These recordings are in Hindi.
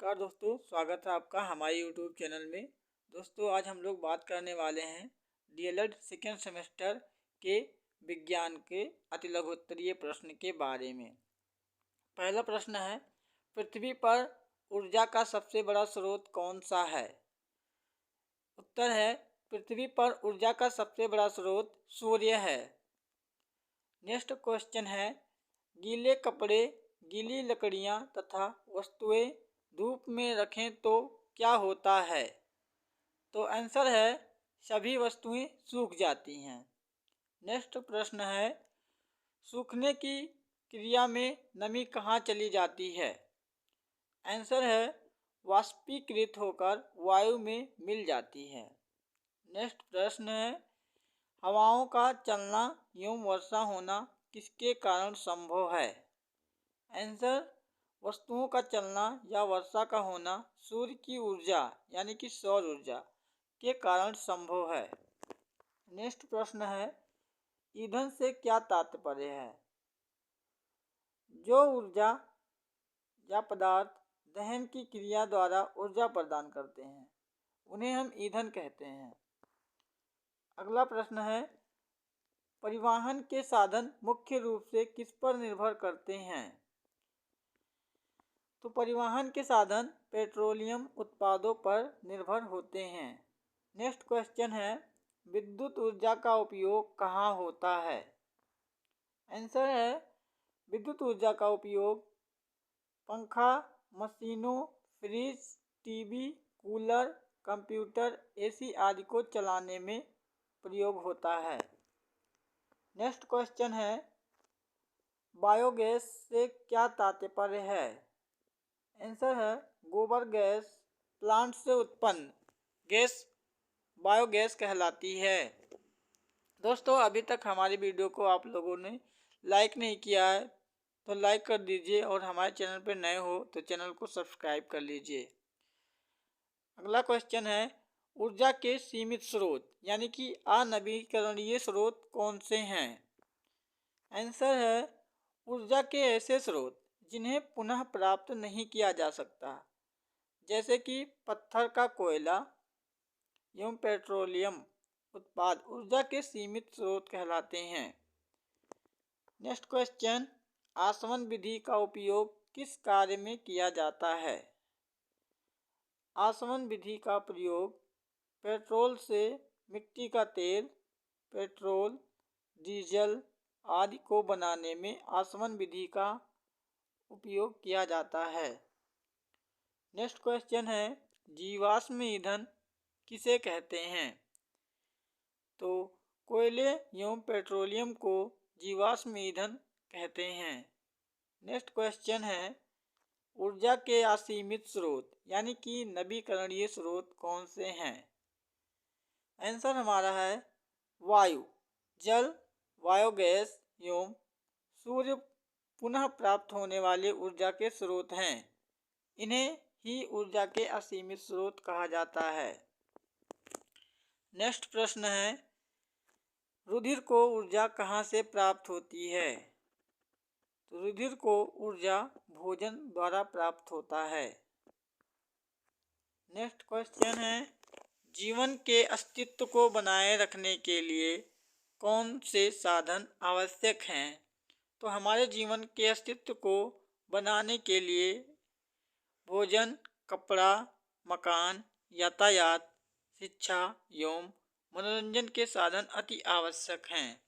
नमस्कार दोस्तों, स्वागत है आपका हमारे यूट्यूब चैनल में। दोस्तों आज हम लोग बात करने वाले हैं डीएलएड सेकेंड सेमेस्टर के विज्ञान के अति लघुत्तरीय प्रश्न के बारे में। पहला प्रश्न है, पृथ्वी पर ऊर्जा का सबसे बड़ा स्रोत कौन सा है? उत्तर है, पृथ्वी पर ऊर्जा का सबसे बड़ा स्रोत सूर्य है। नेक्स्ट क्वेश्चन है, गीले कपड़े, गीली लकड़ियाँ तथा वस्तुएं धूप में रखें तो क्या होता है? तो आंसर है, सभी वस्तुएं सूख जाती हैं। नेक्स्ट प्रश्न है, सूखने की क्रिया में नमी कहाँ चली जाती है? आंसर है, वाष्पीकृत होकर वायु में मिल जाती है। नेक्स्ट प्रश्न है, हवाओं का चलना एवं वर्षा होना किसके कारण संभव है? आंसर, वस्तुओं का चलना या वर्षा का होना सूर्य की ऊर्जा यानी कि सौर ऊर्जा के कारण संभव है। नेक्स्ट प्रश्न है, ईंधन से क्या तात्पर्य है? जो ऊर्जा या पदार्थ दहन की क्रिया द्वारा ऊर्जा प्रदान करते हैं उन्हें हम ईंधन कहते हैं। अगला प्रश्न है, परिवहन के साधन मुख्य रूप से किस पर निर्भर करते हैं? तो परिवहन के साधन पेट्रोलियम उत्पादों पर निर्भर होते हैं। नेक्स्ट क्वेश्चन है, विद्युत ऊर्जा का उपयोग कहाँ होता है? आंसर है, विद्युत ऊर्जा का उपयोग पंखा, मशीनों, fridge, TV, cooler, computer, AC आदि को चलाने में प्रयोग होता है। नेक्स्ट क्वेश्चन है, बायोगैस से क्या तात्पर्य है? आंसर है, गोबर गैस प्लांट से उत्पन्न गैस बायोगैस कहलाती है। दोस्तों अभी तक हमारी वीडियो को आप लोगों ने लाइक नहीं किया है तो लाइक कर दीजिए और हमारे चैनल पर नए हो तो चैनल को सब्सक्राइब कर लीजिए। अगला क्वेश्चन है, ऊर्जा के सीमित स्रोत यानी कि अनवीकरणीय स्रोत कौन से हैं? आंसर है, ऊर्जा के ऐसे स्रोत जिन्हें पुनः प्राप्त नहीं किया जा सकता, जैसे कि पत्थर का कोयला एवं पेट्रोलियम उत्पाद ऊर्जा के सीमित स्रोत कहलाते हैं। नेक्स्ट क्वेश्चन, आसवन विधि का उपयोग किस कार्य में किया जाता है? आसवन विधि का प्रयोग पेट्रोल से मिट्टी का तेल, पेट्रोल, डीजल आदि को बनाने में आसवन विधि का उपयोग किया जाता है। नेक्स्ट क्वेश्चन है, जीवाश्म ईंधन किसे कहते हैं? तो कोयले एवं पेट्रोलियम को जीवाश्म ईंधन कहते हैं। नेक्स्ट क्वेश्चन है, ऊर्जा के असीमित स्रोत यानी कि नवीकरणीय स्रोत कौन से हैं? आंसर हमारा है, वायु, जल, बायोगैस एवं सूर्य पुनः प्राप्त होने वाले ऊर्जा के स्रोत हैं। इन्हें ही ऊर्जा के असीमित स्रोत कहा जाता है। नेक्स्ट प्रश्न है, रुधिर को ऊर्जा कहाँ से प्राप्त होती है? तो रुधिर को ऊर्जा भोजन द्वारा प्राप्त होता है। नेक्स्ट क्वेश्चन है, जीवन के अस्तित्व को बनाए रखने के लिए कौन से साधन आवश्यक हैं? तो हमारे जीवन के अस्तित्व को बनाने के लिए भोजन, कपड़ा, मकान, यातायात, शिक्षा एवं मनोरंजन के साधन अति आवश्यक हैं।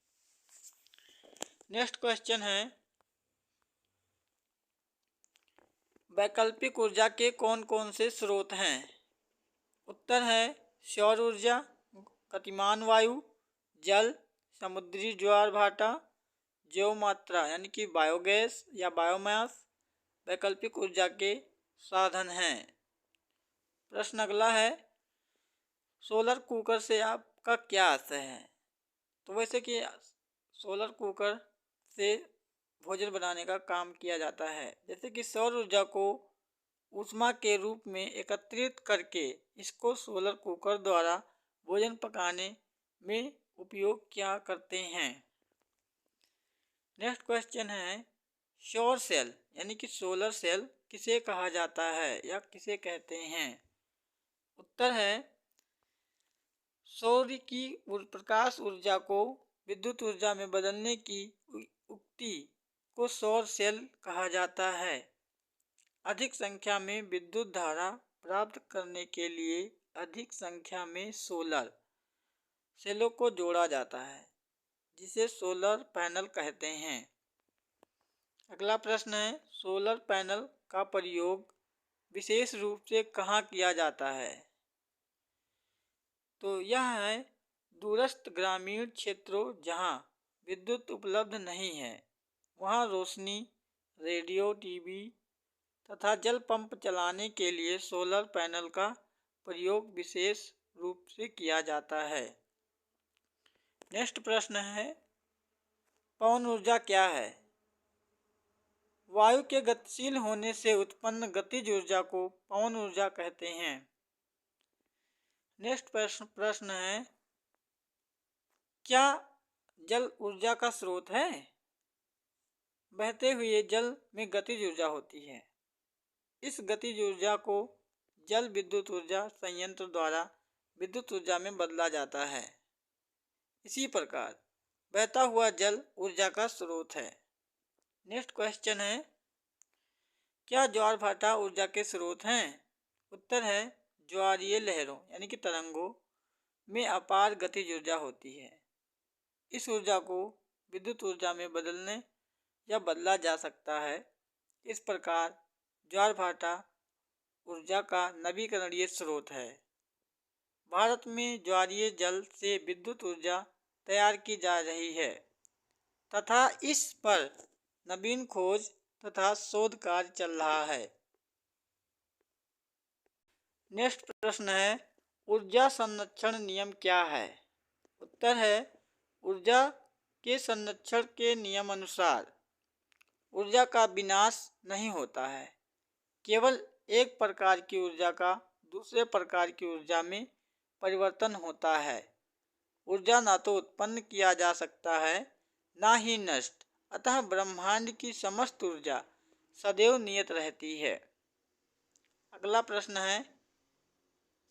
नेक्स्ट क्वेश्चन है, वैकल्पिक ऊर्जा के कौन कौन से स्रोत हैं? उत्तर है, सौर ऊर्जा, गतिमान वायु, जल, समुद्री ज्वार भाटा, जैव मात्रा यानी कि बायोगैस या बायोमास वैकल्पिक ऊर्जा के साधन हैं। प्रश्न अगला है, सोलर कुकर से आपका क्या आशय है? तो वैसे कि सोलर कुकर से भोजन बनाने का काम किया जाता है, जैसे कि सौर ऊर्जा को ऊष्मा के रूप में एकत्रित करके इसको सोलर कुकर द्वारा भोजन पकाने में उपयोग किया करते हैं। नेक्स्ट क्वेश्चन है, सौर सेल यानी कि सोलर सेल किसे कहा जाता है या किसे कहते हैं? उत्तर है सौर की प्रकाश ऊर्जा को विद्युत ऊर्जा में बदलने की उक्ति को सौर सेल कहा जाता है। अधिक संख्या में विद्युत धारा प्राप्त करने के लिए अधिक संख्या में सोलर सेलों को जोड़ा जाता है, जिसे सोलर पैनल कहते हैं। अगला प्रश्न है सोलर पैनल का प्रयोग विशेष रूप से कहाँ किया जाता है? तो यह है दूरस्थ ग्रामीण क्षेत्रों जहाँ विद्युत उपलब्ध नहीं है, वहाँ रोशनी, रेडियो, टीवी तथा जल पंप चलाने के लिए सोलर पैनल का प्रयोग विशेष रूप से किया जाता है। नेक्स्ट प्रश्न है पवन ऊर्जा क्या है? वायु के गतिशील होने से उत्पन्न गतिज ऊर्जा को पवन ऊर्जा कहते हैं। नेक्स्ट प्रश्न है क्या जल ऊर्जा का स्रोत है? बहते हुए जल में गतिज ऊर्जा होती है। इस गतिज ऊर्जा को जल विद्युत ऊर्जा संयंत्र द्वारा विद्युत ऊर्जा में बदला जाता है। इसी प्रकार बहता हुआ जल ऊर्जा का स्रोत है। नेक्स्ट क्वेश्चन है क्या ज्वार भाटा ऊर्जा के स्रोत हैं? उत्तर है ज्वारीय लहरों यानी कि तरंगों में अपार गतिज ऊर्जा होती है। इस ऊर्जा को विद्युत ऊर्जा में बदलने या बदला जा सकता है। इस प्रकार ज्वार भाटा ऊर्जा का नवीकरणीय स्रोत है। भारत में ज्वारीय जल से विद्युत ऊर्जा तैयार की जा रही है तथा इस पर नवीन खोज तथा शोध कार्य चल रहा है। नेक्स्ट प्रश्न है ऊर्जा संरक्षण नियम क्या है? उत्तर है ऊर्जा के संरक्षण के नियम अनुसार ऊर्जा का विनाश नहीं होता है, केवल एक प्रकार की ऊर्जा का दूसरे प्रकार की ऊर्जा में परिवर्तन होता है। ऊर्जा ना तो उत्पन्न किया जा सकता है ना ही नष्ट, अतः ब्रह्मांड की समस्त ऊर्जा सदैव नियत रहती है। अगला प्रश्न है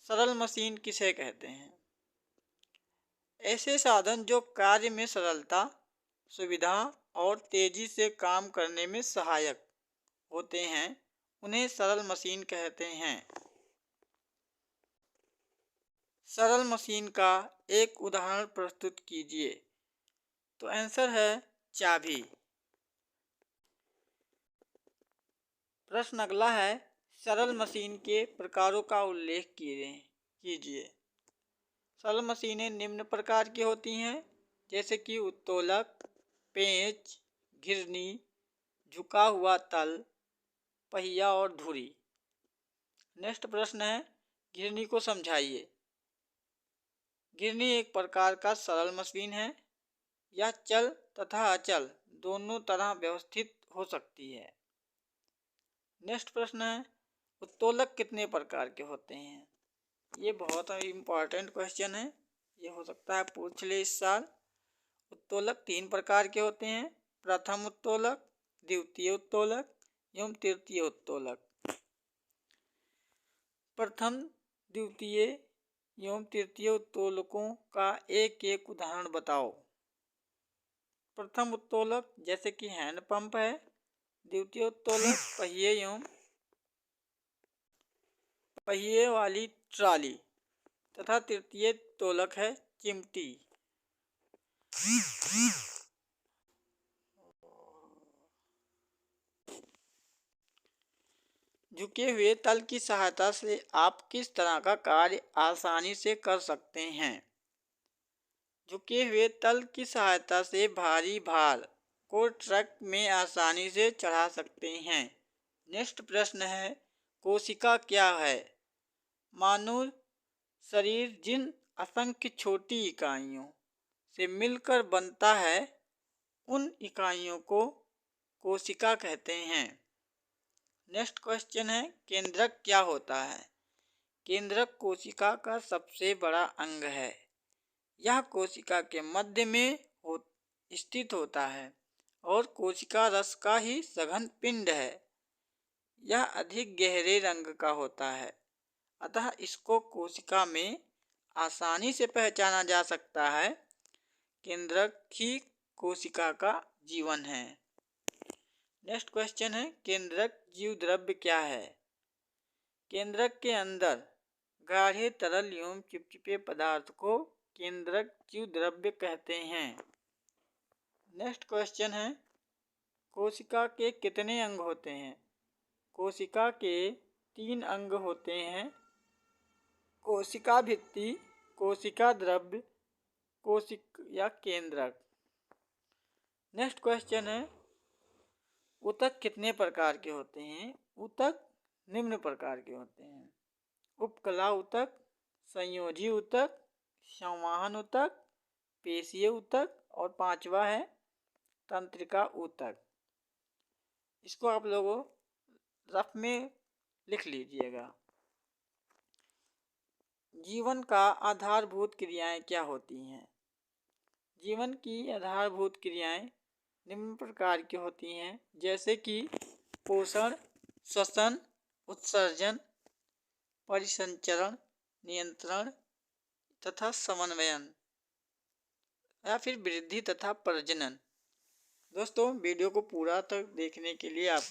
सरल मशीन किसे कहते हैं? ऐसे साधन जो कार्य में सरलता, सुविधा और तेजी से काम करने में सहायक होते हैं उन्हें सरल मशीन कहते हैं। सरल मशीन का एक उदाहरण प्रस्तुत कीजिए। तो आंसर है चाबी। प्रश्न अगला है सरल मशीन के प्रकारों का उल्लेख कीजिए। सरल मशीनें निम्न प्रकार की होती हैं जैसे कि उत्तोलक, पेंच, घिरनी, झुका हुआ तल, पहिया और धुरी। नेक्स्ट प्रश्न है घिरनी को समझाइए। घिरनी एक प्रकार का सरल मशीन है। यह चल तथा अचल दोनों तरह व्यवस्थित हो सकती है। नेक्स्ट प्रश्न है उत्तोलक कितने प्रकार के होते हैं? ये बहुत इम्पॉर्टेंट क्वेश्चन है, ये हो सकता है पूछ ले इस साल। उत्तोलक 3 प्रकार के होते हैं, प्रथम उत्तोलक, द्वितीय उत्तोलक एवं तृतीय उत्तोलक। प्रथम, द्वितीय एवं तृतीय उत्तोलकों का एक एक उदाहरण बताओ। प्रथम उत्तोलक जैसे कि हैंड पंप है, द्वितीय उत्तोलक पहिए वाली ट्राली तथा तृतीय उत्तोलक है चिमटी। झुके हुए तल की सहायता से आप किस तरह का कार्य आसानी से कर सकते हैं? झुके हुए तल की सहायता से भारी भार को ट्रक में आसानी से चढ़ा सकते हैं। नेक्स्ट प्रश्न है कोशिका क्या है? मानव शरीर जिन असंख्य छोटी इकाइयों से मिलकर बनता है उन इकाइयों को कोशिका कहते हैं। नेक्स्ट क्वेश्चन है केंद्रक क्या होता है? केंद्रक कोशिका का सबसे बड़ा अंग है। यह कोशिका के मध्य में स्थित होता है और कोशिका रस का ही सघन पिंड है। यह अधिक गहरे रंग का होता है, अतः इसको कोशिका में आसानी से पहचाना जा सकता है। केंद्रक ही कोशिका का जीवन है। नेक्स्ट क्वेश्चन है, केंद्रक जीव द्रव्य क्या है? केंद्रक के अंदर गाढ़े तरल एवं चिपचिपे पदार्थ को केंद्रक जीव द्रव्य कहते हैं। नेक्स्ट क्वेश्चन है, कोशिका के कितने अंग होते हैं? कोशिका के 3 अंग होते हैं, कोशिका भित्ति, कोशिका द्रव्य, कोशिक या केंद्रक। नेक्स्ट क्वेश्चन है, ऊतक कितने प्रकार के होते हैं? ऊतक निम्न प्रकार के होते हैं, उपकला ऊतक, संयोजी ऊतक, संवाहन ऊतक, पेशीय ऊतक और 5वां है तंत्रिका ऊतक। इसको आप लोगों रफ में लिख लीजिएगा। जीवन का आधारभूत क्रियाएं क्या होती हैं? जीवन की आधारभूत क्रियाएं निम्न प्रकार की होती हैं, जैसे कि पोषण, श्वसन, उत्सर्जन, परिसंचरण, नियंत्रण तथा समन्वयन या फिर वृद्धि तथा प्रजनन। दोस्तों, वीडियो को पूरा तक देखने के लिए आप